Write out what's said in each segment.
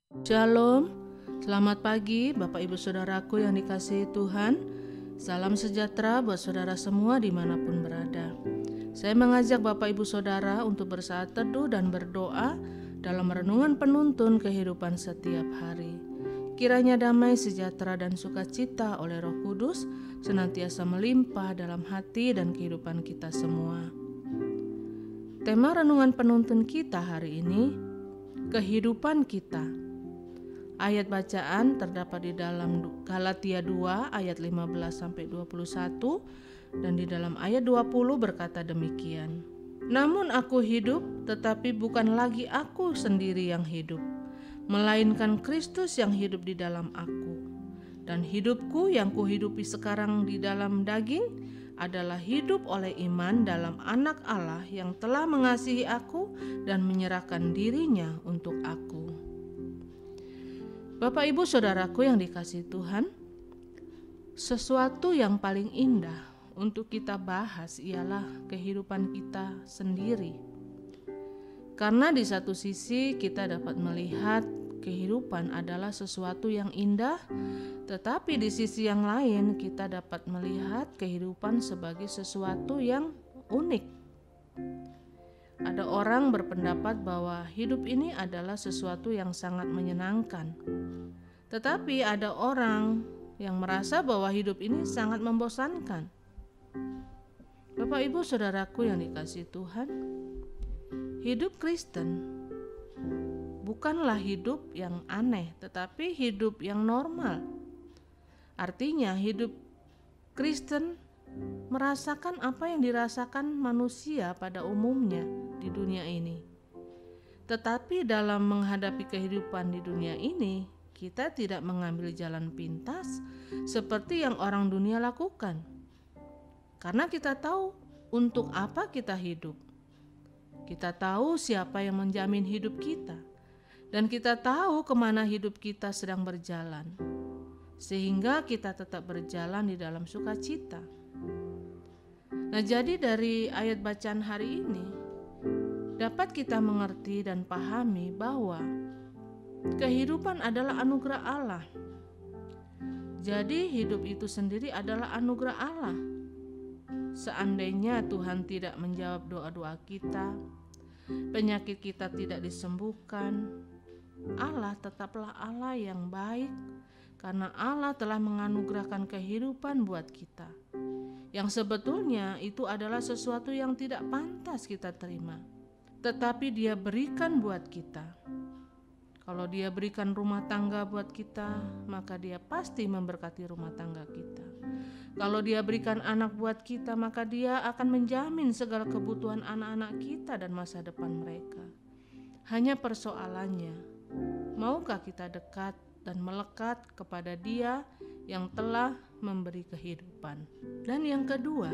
Shalom, selamat pagi Bapak Ibu Saudaraku yang dikasihi Tuhan. Salam sejahtera buat saudara semua dimanapun berada. Saya mengajak Bapak Ibu Saudara untuk bersaat teduh dan berdoa dalam renungan penuntun kehidupan setiap hari. Kiranya damai, sejahtera, dan sukacita oleh Roh Kudus senantiasa melimpah dalam hati dan kehidupan kita semua. Tema renungan penuntun kita hari ini, kehidupan kita. Ayat bacaan terdapat di dalam Galatia 2 ayat 15-21 dan di dalam ayat 20 berkata demikian. Namun aku hidup, tetapi bukan lagi aku sendiri yang hidup, melainkan Kristus yang hidup di dalam aku. Dan hidupku yang kuhidupi sekarang di dalam daging adalah hidup oleh iman dalam Anak Allah yang telah mengasihi aku dan menyerahkan dirinya untuk aku. Bapak Ibu Saudaraku yang dikasihi Tuhan, sesuatu yang paling indah untuk kita bahas ialah kehidupan kita sendiri. Karena di satu sisi kita dapat melihat kehidupan adalah sesuatu yang indah, tetapi di sisi yang lain kita dapat melihat kehidupan sebagai sesuatu yang unik. Ada orang berpendapat bahwa hidup ini adalah sesuatu yang sangat menyenangkan. Tetapi ada orang yang merasa bahwa hidup ini sangat membosankan. Bapak Ibu Saudaraku yang dikasihi Tuhan, hidup Kristen bukanlah hidup yang aneh, tetapi hidup yang normal. Artinya hidup Kristen merasakan apa yang dirasakan manusia pada umumnya di dunia ini. Tetapi dalam menghadapi kehidupan di dunia ini, kita tidak mengambil jalan pintas seperti yang orang dunia lakukan. Karena kita tahu untuk apa kita hidup. Kita tahu siapa yang menjamin hidup kita. Dan kita tahu kemana hidup kita sedang berjalan. Sehingga kita tetap berjalan di dalam sukacita. Nah, jadi dari ayat bacaan hari ini dapat kita mengerti dan pahami bahwa kehidupan adalah anugerah Allah. Jadi hidup itu sendiri adalah anugerah Allah. Seandainya Tuhan tidak menjawab doa-doa kita, penyakit kita tidak disembuhkan, Allah tetaplah Allah yang baik karena Allah telah menganugerahkan kehidupan buat kita. Yang sebetulnya itu adalah sesuatu yang tidak pantas kita terima, tetapi Dia berikan buat kita. Kalau Dia berikan rumah tangga buat kita, maka Dia pasti memberkati rumah tangga kita. Kalau Dia berikan anak buat kita, maka Dia akan menjamin segala kebutuhan anak-anak kita dan masa depan mereka. Hanya persoalannya, maukah kita dekat dan melekat kepada Dia yang telah memberi kehidupan. Dan yang kedua,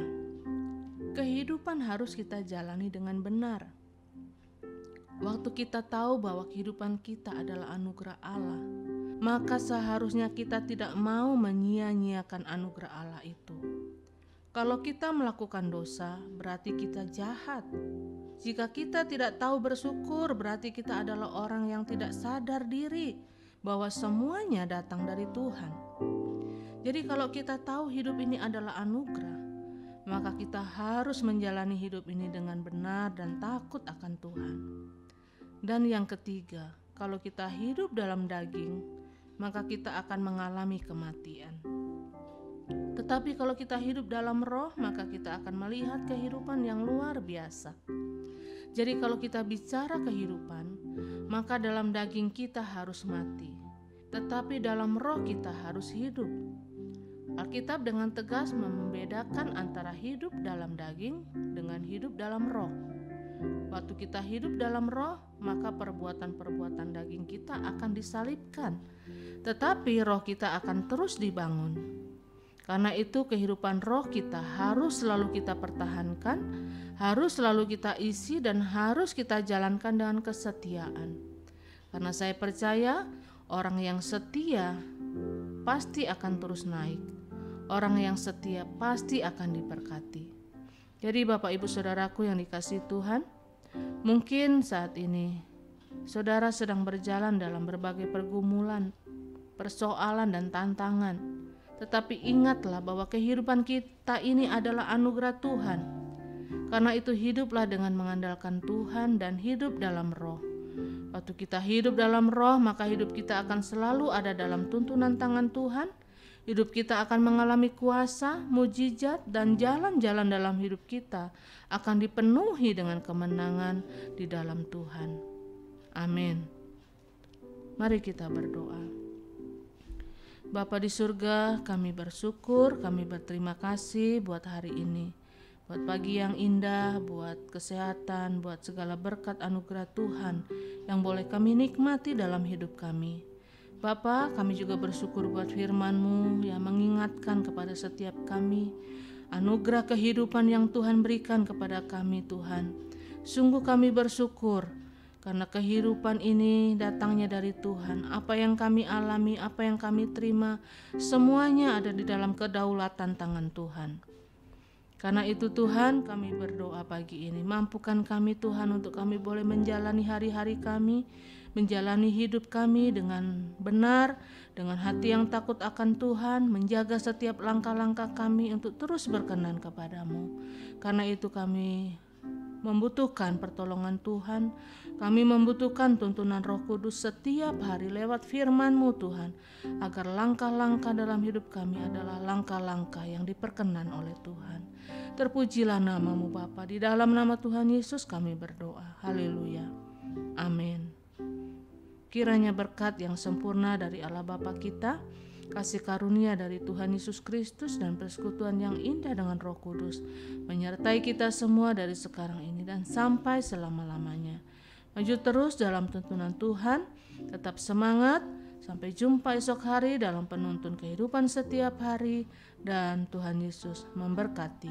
kehidupan harus kita jalani dengan benar. Waktu kita tahu bahwa kehidupan kita adalah anugerah Allah, maka seharusnya kita tidak mau menyia-nyiakan anugerah Allah itu. Kalau kita melakukan dosa, berarti kita jahat. Jika kita tidak tahu bersyukur, berarti kita adalah orang yang tidak sadar diri bahwa semuanya datang dari Tuhan. Jadi kalau kita tahu hidup ini adalah anugerah, maka kita harus menjalani hidup ini dengan benar dan takut akan Tuhan. Dan yang ketiga, kalau kita hidup dalam daging, maka kita akan mengalami kematian. Tetapi kalau kita hidup dalam roh, maka kita akan melihat kehidupan yang luar biasa. Jadi kalau kita bicara kehidupan, maka dalam daging kita harus mati, tetapi dalam roh kita harus hidup. Alkitab dengan tegas membedakan antara hidup dalam daging dengan hidup dalam roh. Waktu kita hidup dalam roh, maka perbuatan-perbuatan daging kita akan disalibkan, tetapi roh kita akan terus dibangun. Karena itu kehidupan roh kita harus selalu kita pertahankan, harus selalu kita isi dan harus kita jalankan dengan kesetiaan. Karena saya percaya orang yang setia pasti akan terus naik. Orang yang setia pasti akan diberkati. Jadi Bapak Ibu Saudaraku yang dikasihi Tuhan, mungkin saat ini saudara sedang berjalan dalam berbagai pergumulan, persoalan dan tantangan. Tetapi ingatlah bahwa kehidupan kita ini adalah anugerah Tuhan. Karena itu hiduplah dengan mengandalkan Tuhan dan hidup dalam roh. Waktu kita hidup dalam roh, maka hidup kita akan selalu ada dalam tuntunan tangan Tuhan. Hidup kita akan mengalami kuasa, mujizat, dan jalan-jalan dalam hidup kita akan dipenuhi dengan kemenangan di dalam Tuhan. Amin. Mari kita berdoa. Bapa di surga, kami bersyukur, kami berterima kasih buat hari ini. Buat pagi yang indah, buat kesehatan, buat segala berkat anugerah Tuhan yang boleh kami nikmati dalam hidup kami. Bapa, kami juga bersyukur buat firman-Mu yang mengingatkan kepada setiap kami anugerah kehidupan yang Tuhan berikan kepada kami, Tuhan. Sungguh kami bersyukur karena kehidupan ini datangnya dari Tuhan. Apa yang kami alami, apa yang kami terima, semuanya ada di dalam kedaulatan tangan Tuhan. Karena itu Tuhan, kami berdoa pagi ini, mampukan kami Tuhan untuk kami boleh menjalani hari-hari kami, menjalani hidup kami dengan benar, dengan hati yang takut akan Tuhan, menjaga setiap langkah-langkah kami untuk terus berkenan kepadamu. Karena itu kami membutuhkan pertolongan Tuhan. Kami membutuhkan tuntunan Roh Kudus setiap hari lewat firman-Mu Tuhan, agar langkah-langkah dalam hidup kami adalah langkah-langkah yang diperkenan oleh Tuhan. Terpujilah nama-Mu Bapa, di dalam nama Tuhan Yesus kami berdoa. Haleluya. Amin. Kiranya berkat yang sempurna dari Allah Bapa kita, kasih karunia dari Tuhan Yesus Kristus, dan persekutuan yang indah dengan Roh Kudus menyertai kita semua dari sekarang ini dan sampai selama-lamanya. Maju terus dalam tuntunan Tuhan, tetap semangat, sampai jumpa esok hari dalam penuntun kehidupan setiap hari, dan Tuhan Yesus memberkati.